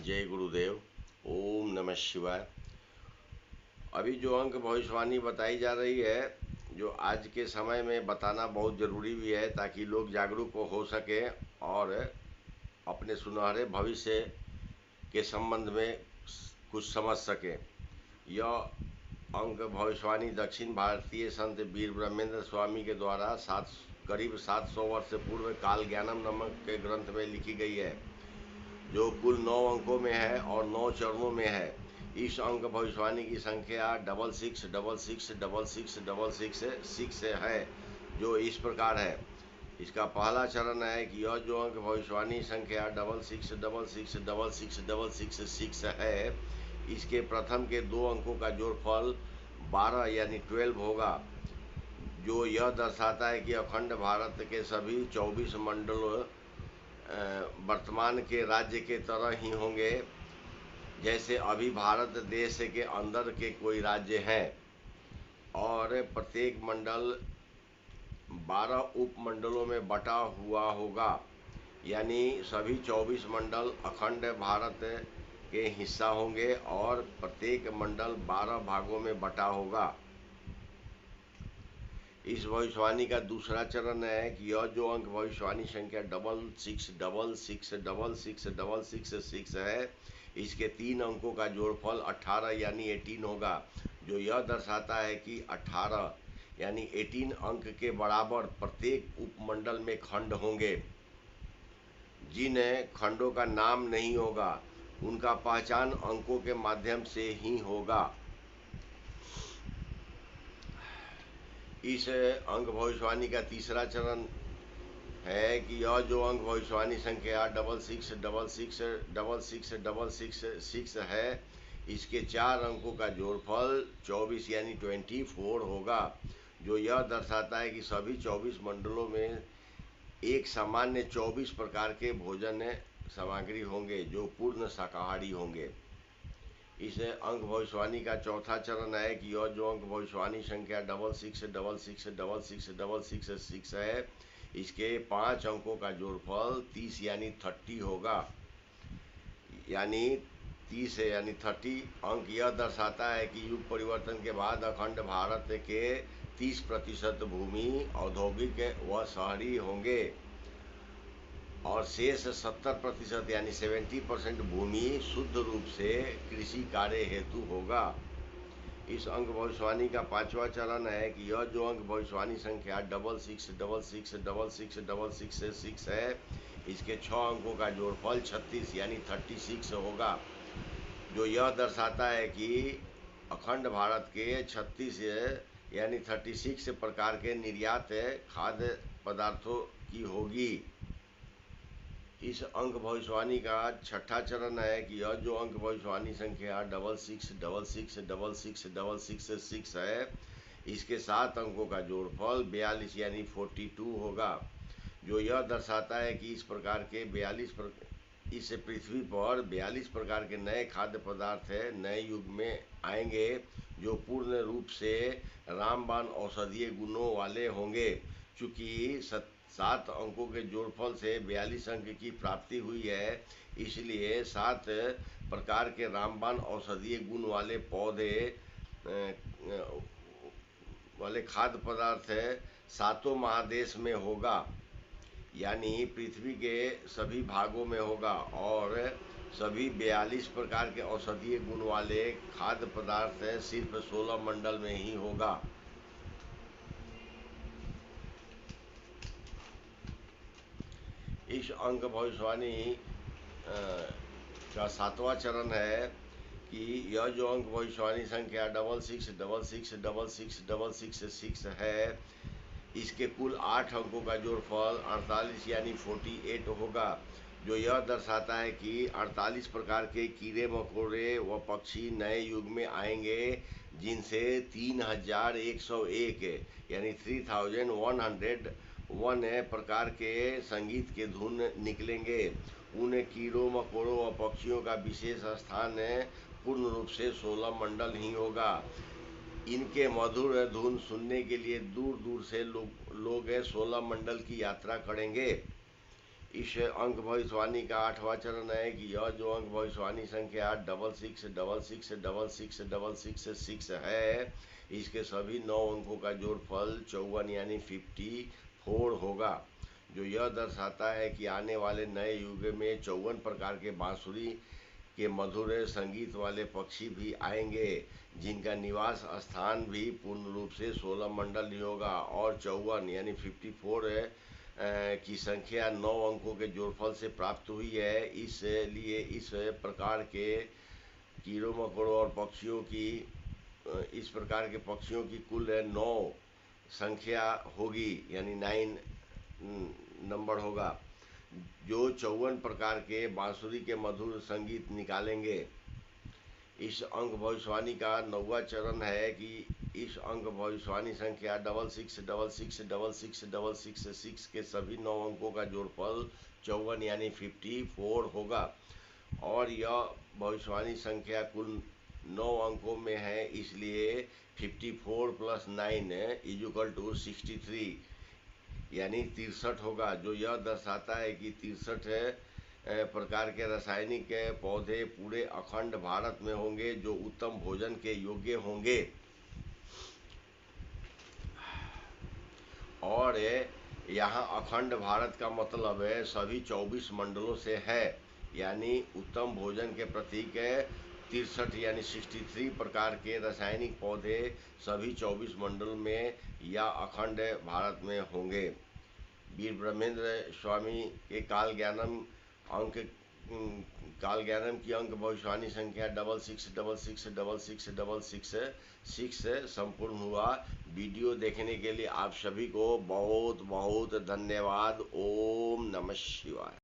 जय गुरुदेव। ओम नमः शिवाय। अभी जो अंक भविष्यवाणी बताई जा रही है, जो आज के समय में बताना बहुत ज़रूरी भी है ताकि लोग जागरूक हो सके और अपने सुनहरे भविष्य के संबंध में कुछ समझ सके। यह अंक भविष्यवाणी दक्षिण भारतीय संत वीर ब्रह्मेंद्र स्वामी के द्वारा करीब 700 वर्ष पूर्व काल ज्ञानम नामक के ग्रंथ में लिखी गई है, जो कुल 9 अंकों में है और 9 चरणों में है। इस अंक भविष्यवाणी की संख्या 66666666 है, जो इस प्रकार है। इसका पहला चरण है कि यह जो अंक भविष्यवाणी संख्या 66666666 है, इसके प्रथम के 2 अंकों का जोड़फल 12 यानी 12 होगा, जो यह दर्शाता है कि अखंड भारत के सभी 24 मंडल वर्तमान के राज्य के तरह ही होंगे, जैसे अभी भारत देश के अंदर के कोई राज्य हैं, और प्रत्येक मंडल 12 उपमंडलों में बटा हुआ होगा। यानी सभी 24 मंडल अखंड भारत के हिस्सा होंगे और प्रत्येक मंडल 12 भागों में बटा होगा। इस भविष्यवाणी का दूसरा चरण है कि यह जो अंक भविष्यवाणी संख्या 6666666666 है, इसके 3 अंकों का जोड़फल 18 यानी 18 होगा, जो यह दर्शाता है कि 18 यानी 18 अंक के बराबर प्रत्येक उपमंडल में खंड होंगे। जिन खंडों का नाम नहीं होगा, उनका पहचान अंकों के माध्यम से ही होगा। इस अंक भविष्यवाणी का तीसरा चरण है कि यह जो अंक भविष्यवाणी संख्या 6666666666 है, इसके 4 अंकों का जोड़फल 24 यानी 24 होगा, जो यह दर्शाता है कि सभी 24 मंडलों में एक सामान्य 24 प्रकार के भोजन सामग्री होंगे, जो पूर्ण शाकाहारी होंगे। इस अंक भविष्यवाणी का चौथा चरण है कि यह जो अंक भविष्यवाणी संख्या 6666666666 है, इसके 5 अंकों का जोड़फल 30 यानी 30 होगा। यानी 30 यानी 30 अंक यह दर्शाता है कि युग परिवर्तन के बाद अखंड भारत के 30% भूमि औद्योगिक व शहरी होंगे और शेष 70% यानी 70% भूमि शुद्ध रूप से कृषि कार्य हेतु होगा। इस अंक भविष्यवाणी का 5वां चरण है कि यह जो अंक भविष्यवाणी संख्या 6666666666 है, इसके 6 अंकों का जोड़फल 36 यानी 36 होगा, जो यह दर्शाता है कि अखंड भारत के 36 यानी 36 प्रकार के निर्यात खाद्य पदार्थों की होगी। इस अंक भविष्यवाणी का छठा चरण है कि यह जो अंक भविष्यवाणी संख्या 6666666666 है, इसके 7 अंकों का जोड़फल 42 यानी 42 होगा, जो यह दर्शाता है कि इस पृथ्वी पर 42 प्रकार के नए खाद्य पदार्थ नए युग में आएंगे, जो पूर्ण रूप से रामबाण औषधीय गुणों वाले होंगे। चूँकि 7 अंकों के जोड़फल से 42 अंक की प्राप्ति हुई है, इसलिए 7 प्रकार के रामबाण औषधीय गुण वाले पौधे वाले खाद्य पदार्थ सातों महादेश में होगा, यानी पृथ्वी के सभी भागों में होगा, और सभी 42 प्रकार के औषधीय गुण वाले खाद्य पदार्थ सिर्फ 16 मंडल में ही होगा। इस अंक भविष्यवाणी का 7वां चरण है कि यह जो अंक भविष्यवाणी संख्या 6666666666 है, इसके कुल 8 अंकों का जोड़फल 48 यानी 48 होगा, जो यह दर्शाता है कि 48 प्रकार के कीड़े मकोड़े व पक्षी नए युग में आएंगे, जिनसे 3101 यानी 3101 प्रकार के संगीत के धुन निकलेंगे। उन कीड़ों मकोड़ों व पक्षियों का विशेष स्थान पूर्ण रूप से 16 मंडल ही होगा। इनके मधुर धुन सुनने के लिए दूर दूर से लोग 16 मंडल की यात्रा करेंगे। इस अंक भविष्यवाणी का 8वां चरण है कि यह जो अंक भविष्यवाणी संख्या 6666666666 है, इसके सभी 9 अंकों का जोड़फल 54 यानी 54 होगा, जो यह दर्शाता है कि आने वाले नए युग में 54 प्रकार के बांसुरी के मधुर संगीत वाले पक्षी भी आएंगे, जिनका निवास स्थान भी पूर्ण रूप से 16 मंडल ही होगा। और 54 यानी 54 की संख्या 9 अंकों के जोड़फल से प्राप्त हुई है, इसलिए इस प्रकार के कीड़ों मकोड़ों और पक्षियों की इस प्रकार के पक्षियों की कुल 9 संख्या होगी, यानी 9 नंबर होगा, जो 54 प्रकार के बांसुरी के मधुर संगीत निकालेंगे। इस अंक भविष्यवाणी का 9वां चरण है कि इस अंक भविष्यवाणी संख्या 6666666666 के सभी 9 अंकों का जोड़फल 54 यानी 54 होगा, और यह भविष्यवाणी संख्या कुल 9 अंकों में है, इसलिए 54 + 9 = 63 यानी 63 होगा, जो यह दर्शाता है कि 63 प्रकार के रासायनिक पौधे पूरे अखंड भारत में होंगे, जो उत्तम भोजन के योग्य होंगे। और यहाँ अखंड भारत का मतलब है सभी 24 मंडलों से है, यानी उत्तम भोजन के प्रतीक 63 यानी 63 प्रकार के रासायनिक पौधे सभी 24 मंडल में या अखंड भारत में होंगे। वीर ब्रह्मेंद्र स्वामी के काल ज्ञानम की अंक भविष्यवाणी संख्या 6666666666 संपूर्ण हुआ। वीडियो देखने के लिए आप सभी को बहुत बहुत धन्यवाद। ओम नमः शिवाय।